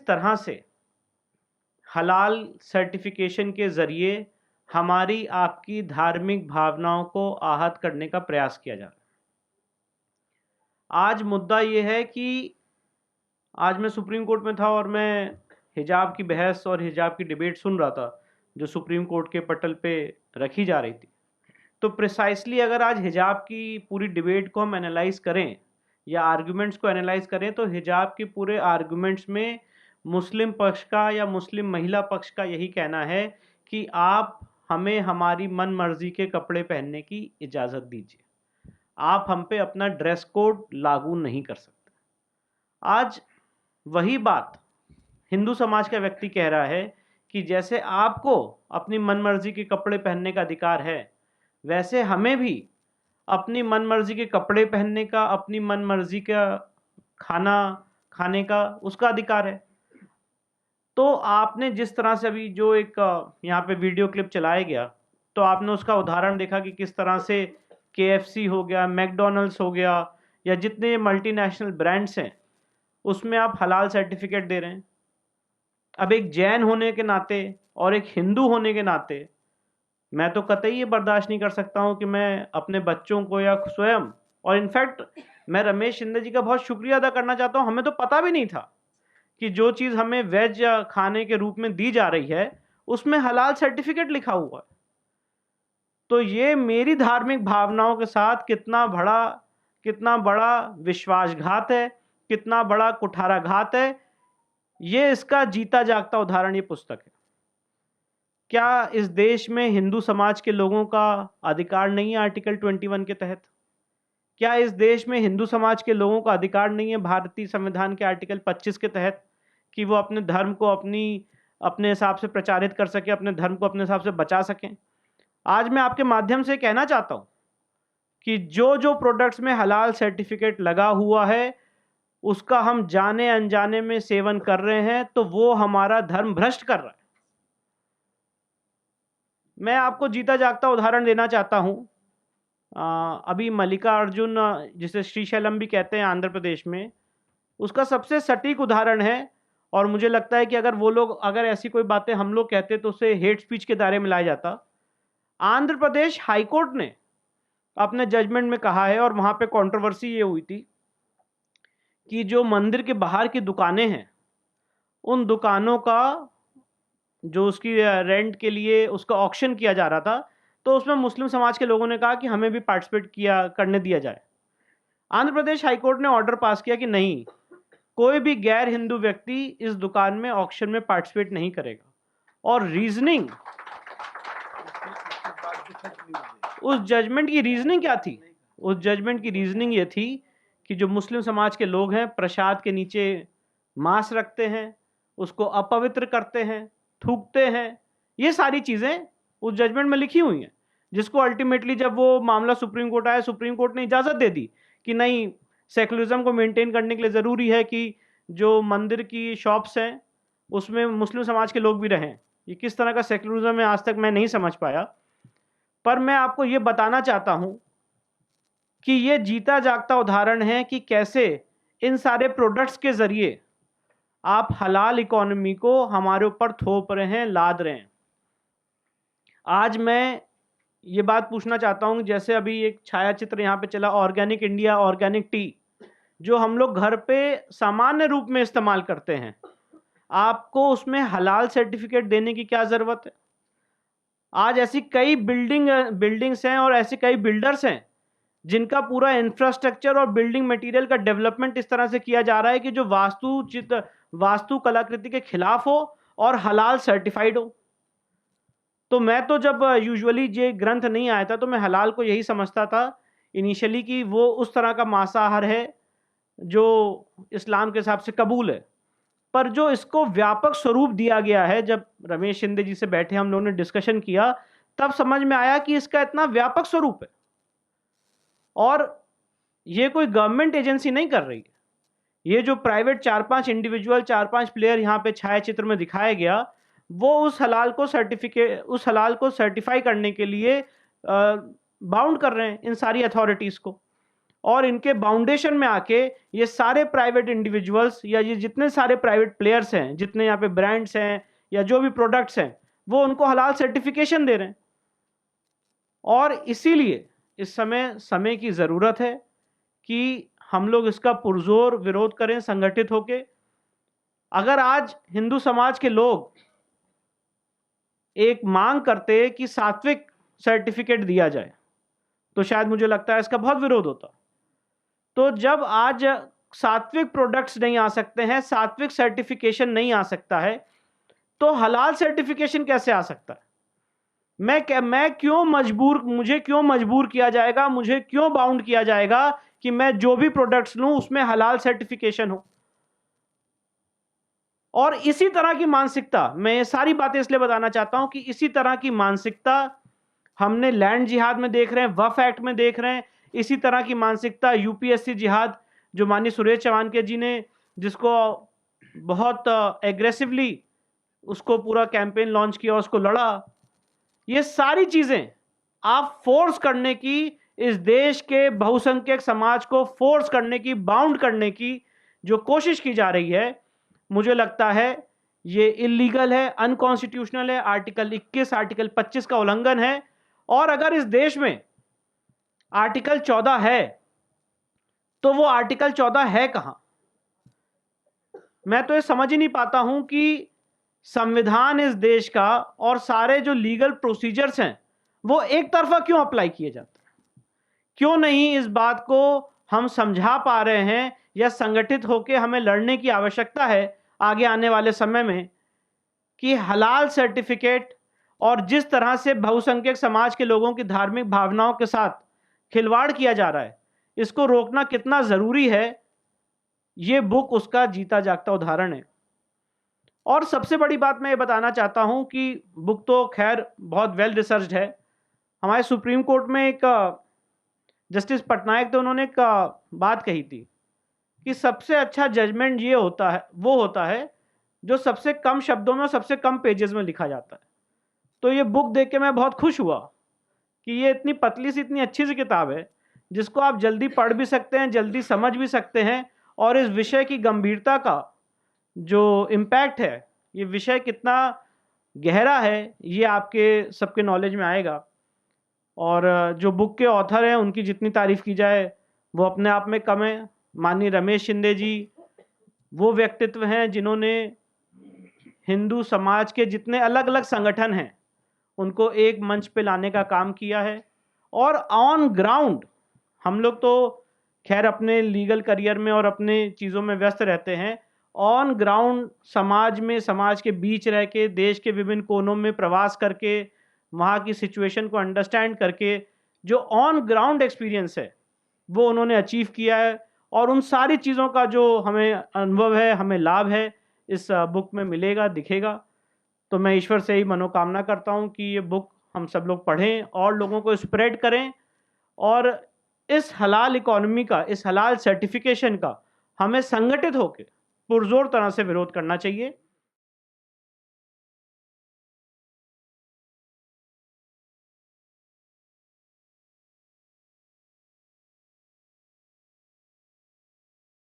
तरह से हलाल सर्टिफिकेशन के ज़रिए हमारी आपकी धार्मिक भावनाओं को आहत करने का प्रयास किया जा रहा है। आज मुद्दा ये है कि आज मैं सुप्रीम कोर्ट में था और मैं हिजाब की बहस और हिजाब की डिबेट सुन रहा था जो सुप्रीम कोर्ट के पटल पे रखी जा रही थी। तो प्रिसाइसली अगर आज हिजाब की पूरी डिबेट को हम एनालाइज करें या आर्गुमेंट्स को एनालाइज करें तो हिजाब के पूरे आर्गुमेंट्स में मुस्लिम पक्ष का या मुस्लिम महिला पक्ष का यही कहना है कि आप हमें हमारी मन मर्जी के कपड़े पहनने की इजाज़त दीजिए, आप हम पे अपना ड्रेस कोड लागू नहीं कर सकते। आज वही बात हिंदू समाज का व्यक्ति कह रहा है कि जैसे आपको अपनी मनमर्जी के कपड़े पहनने का अधिकार है, वैसे हमें भी अपनी मनमर्जी के कपड़े पहनने का, अपनी मनमर्जी का खाना खाने का उसका अधिकार है। तो आपने जिस तरह से अभी जो एक यहाँ पे वीडियो क्लिप चलाया गया, तो आपने उसका उदाहरण देखा कि किस तरह से KFC हो गया, मैकडॉनल्ड्स हो गया, या जितने मल्टीनेशनल ब्रांड्स हैं उसमें आप हलाल सर्टिफिकेट दे रहे हैं। अब एक जैन होने के नाते और एक हिंदू होने के नाते मैं तो कतई ये बर्दाश्त नहीं कर सकता हूँ कि मैं अपने बच्चों को या स्वयं, और इनफैक्ट मैं रमेश शिंदे जी का बहुत शुक्रिया अदा करना चाहता हूँ, हमें तो पता भी नहीं था कि जो चीज़ हमें वेज या खाने के रूप में दी जा रही है उसमें हलाल सर्टिफिकेट लिखा हुआ है। तो ये मेरी धार्मिक भावनाओं के साथ कितना बड़ा विश्वासघात है, कितना बड़ा कुठाराघात है, ये इसका जीता जागता उदाहरण ये पुस्तक है। क्या इस देश में हिंदू समाज के लोगों का अधिकार नहीं है आर्टिकल 21 के तहत? क्या इस देश में हिंदू समाज के लोगों का अधिकार नहीं है भारतीय संविधान के आर्टिकल 25 के तहत कि वो अपने धर्म को अपने हिसाब से प्रचारित कर सके, अपने धर्म को अपने हिसाब से बचा सकें? आज मैं आपके माध्यम से कहना चाहता हूं कि जो प्रोडक्ट्स में हलाल सर्टिफिकेट लगा हुआ है उसका हम जाने अनजाने में सेवन कर रहे हैं, तो वो हमारा धर्म भ्रष्ट कर रहा है। मैं आपको जीता जागता उदाहरण देना चाहता हूं। अभी मल्लिकार्जुन, जिसे श्रीशैलम भी कहते हैं आंध्र प्रदेश में, उसका सबसे सटीक उदाहरण है। और मुझे लगता है कि अगर ऐसी कोई बातें हम लोग कहते तो उसे हेट स्पीच के दायरे में लाया जाता। आंध्र प्रदेश हाईकोर्ट ने अपने जजमेंट में कहा है, और वहां पे कंट्रोवर्सी ये हुई थी कि जो मंदिर के बाहर की दुकानें हैं उन दुकानों का जो उसकी रेंट के लिए उसका ऑक्शन किया जा रहा था, तो उसमें मुस्लिम समाज के लोगों ने कहा कि हमें भी पार्टिसिपेट करने दिया जाए। आंध्र प्रदेश हाईकोर्ट ने ऑर्डर पास किया कि नहीं, कोई भी गैर हिंदू व्यक्ति इस दुकान में ऑक्शन में पार्टिसिपेट नहीं करेगा। और रीजनिंग, उस जजमेंट की रीजनिंग क्या थी? उस जजमेंट की रीजनिंग ये थी कि जो मुस्लिम समाज के लोग हैं प्रसाद के नीचे मांस रखते हैं, उसको अपवित्र करते हैं, थूकते हैं, ये सारी चीजें उस जजमेंट में लिखी हुई हैं, जिसको अल्टीमेटली जब वो मामला सुप्रीम कोर्ट आया, सुप्रीम कोर्ट ने इजाजत दे दी कि नहीं, सेकुलरिज्म को मेंटेन करने के लिए जरूरी है कि जो मंदिर की शॉप्स हैं उसमें मुस्लिम समाज के लोग भी रहें। ये किस तरह का सेकुलरिज्म है आज तक मैं नहीं समझ पाया। पर मैं आपको ये बताना चाहता हूं कि ये जीता जागता उदाहरण है कि कैसे इन सारे प्रोडक्ट्स के जरिए आप हलाल इकोनॉमी को हमारे ऊपर थोप रहे हैं, लाद रहे हैं। आज मैं ये बात पूछना चाहता हूं, जैसे अभी एक छायाचित्र यहाँ पे चला, ऑर्गेनिक इंडिया, ऑर्गेनिक टी, जो हम लोग घर पे सामान्य रूप में इस्तेमाल करते हैं, आपको उसमें हलाल सर्टिफिकेट देने की क्या जरूरत है? आज ऐसी कई बिल्डिंग्स हैं और ऐसे कई बिल्डर्स हैं जिनका पूरा इंफ्रास्ट्रक्चर और बिल्डिंग मटेरियल का डेवलपमेंट इस तरह से किया जा रहा है कि जो वास्तु कलाकृति के खिलाफ हो और हलाल सर्टिफाइड हो। तो मैं तो जब यूजुअली ये ग्रंथ नहीं आया था तो मैं हलाल को यही समझता था इनिशियली कि वो उस तरह का मांसाहार है जो इस्लाम के हिसाब से कबूल है। पर जो इसको व्यापक स्वरूप दिया गया है, जब रमेश शिंदे जी से बैठे हम लोगों ने डिस्कशन किया, तब समझ में आया कि इसका इतना व्यापक स्वरूप है और ये कोई गवर्नमेंट एजेंसी नहीं कर रही है। ये जो प्राइवेट 4-5 इंडिविजुअल, 4-5 प्लेयर यहाँ पे छायाचित्र में दिखाया गया, वो उस हलाल को सर्टिफाई करने के लिए बाउंड कर रहे हैं इन सारी अथॉरिटीज को। और इनके बाउंडेशन में आके ये सारे प्राइवेट इंडिविजुअल्स या ये जितने सारे प्राइवेट प्लेयर्स हैं, जितने यहाँ पे ब्रांड्स हैं या जो भी प्रोडक्ट्स हैं, वो उनको हलाल सर्टिफिकेशन दे रहे हैं। और इसीलिए इस समय की ज़रूरत है कि हम लोग इसका पुरजोर विरोध करें संगठित होके। अगर आज हिंदू समाज के लोग एक मांग करते कि सात्विक सर्टिफिकेट दिया जाए, तो शायद मुझे लगता है इसका बहुत विरोध होता। तो जब आज सात्विक प्रोडक्ट्स नहीं आ सकते हैं, सात्विक सर्टिफिकेशन नहीं आ सकता है, तो हलाल सर्टिफिकेशन कैसे आ सकता है? मुझे क्यों मजबूर किया जाएगा, मुझे क्यों बाउंड किया जाएगा कि मैं जो भी प्रोडक्ट्स लूं उसमें हलाल सर्टिफिकेशन हो? और इसी तरह की मानसिकता, मैं ये सारी बातें इसलिए बताना चाहता हूं कि इसी तरह की मानसिकता हमने लैंड जिहाद में देख रहे हैं, वफ एक्ट में देख रहे हैं। इसी तरह की मानसिकता यूपीएससी जिहाद, जो माननीय सुरेश चवानके जी ने जिसको बहुत एग्रेसिवली उसको पूरा कैंपेन लॉन्च किया, उसको लड़ा, ये सारी चीजें आप फोर्स करने की, इस देश के बहुसंख्यक समाज को फोर्स करने की, बाउंड करने की जो कोशिश की जा रही है, मुझे लगता है ये इलीगल है, अनकॉन्स्टिट्यूशनल है। आर्टिकल 21, आर्टिकल 25 का उल्लंघन है। और अगर इस देश में आर्टिकल 14 है तो वो आर्टिकल 14 है कहां? मैं तो ये समझ ही नहीं पाता हूं कि संविधान इस देश का और सारे जो लीगल प्रोसीजर्स हैं वो एक तरफा क्यों अप्लाई किए जाते हैं? क्यों नहीं इस बात को हम समझा पा रहे हैं या संगठित होकर हमें लड़ने की आवश्यकता है आगे आने वाले समय में कि हलाल सर्टिफिकेट और जिस तरह से बहुसंख्यक समाज के लोगों की धार्मिक भावनाओं के साथ खिलवाड़ किया जा रहा है, इसको रोकना कितना जरूरी है, ये बुक उसका जीता जागता उदाहरण है। और सबसे बड़ी बात मैं ये बताना चाहता हूं कि बुक तो खैर बहुत वेल रिसर्च्ड है। हमारे सुप्रीम कोर्ट में एक जस्टिस पटनायक थे, उन्होंने एक बात कही थी कि सबसे अच्छा जजमेंट ये होता है, वो होता है जो सबसे कम शब्दों में और सबसे कम पेजेस में लिखा जाता है। तो ये बुक देख के मैं बहुत खुश हुआ कि ये इतनी पतली सी, इतनी अच्छी सी किताब है जिसको आप जल्दी पढ़ भी सकते हैं, जल्दी समझ भी सकते हैं, और इस विषय की गंभीरता का जो इम्पैक्ट है, ये विषय कितना गहरा है, ये आपके सबके नॉलेज में आएगा। और जो बुक के ऑथर हैं उनकी जितनी तारीफ की जाए वो अपने आप में कम है। माननीय रमेश शिंदे जी वो व्यक्तित्व हैं जिन्होंने हिंदू समाज के जितने अलग अलग संगठन हैं उनको एक मंच पे लाने का काम किया है। और ऑन ग्राउंड हम लोग तो खैर अपने लीगल करियर में और अपने चीज़ों में व्यस्त रहते हैं, ऑन ग्राउंड समाज में, समाज के बीच रह के, देश के विभिन्न कोनों में प्रवास करके, वहाँ की सिचुएशन को अंडरस्टैंड करके जो ऑन ग्राउंड एक्सपीरियंस है वो उन्होंने अचीव किया है। और उन सारी चीज़ों का जो हमें अनुभव है, हमें लाभ है, इस बुक में मिलेगा, दिखेगा। तो मैं ईश्वर से ही मनोकामना करता हूँ कि ये बुक हम सब लोग पढ़ें और लोगों को स्प्रेड करें, और इस हलाल इकोनॉमी का, इस हलाल सर्टिफिकेशन का हमें संगठित होकर पुरजोर तरह से विरोध करना चाहिए।